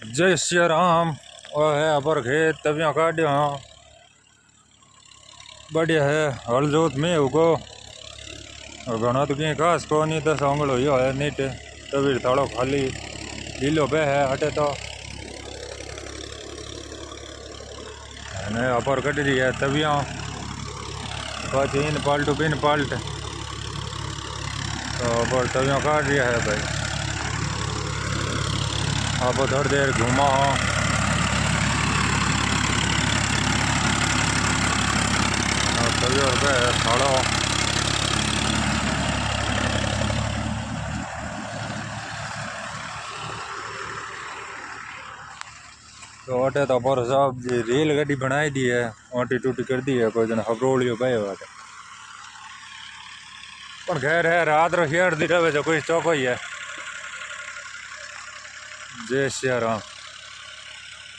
जय श्री राम। वह है अपर खेत तबिया काटिया बढ़िया है हल जोत में उगो और घना तो कहीं घास को नहीं 10 आंगल हो है नीट तभी थाड़ो खाली लीलो पे है हटे तो अपर कट रही है तबिया पाची इन पाल्ट बिन पाल्ट तो अपर तबिया काट रहा है भाई। अब थोड़ी देर घूमा तभी और खाड़ो तो अटे तो पर साहब जी रेल गाड़ी बनाई दी है ओटी टूटी कर दी है कोई दिन हबरोलियो बे पर खैर है रात रो शेर दी रहे तो कोई चौको ही है। जय श्री राम।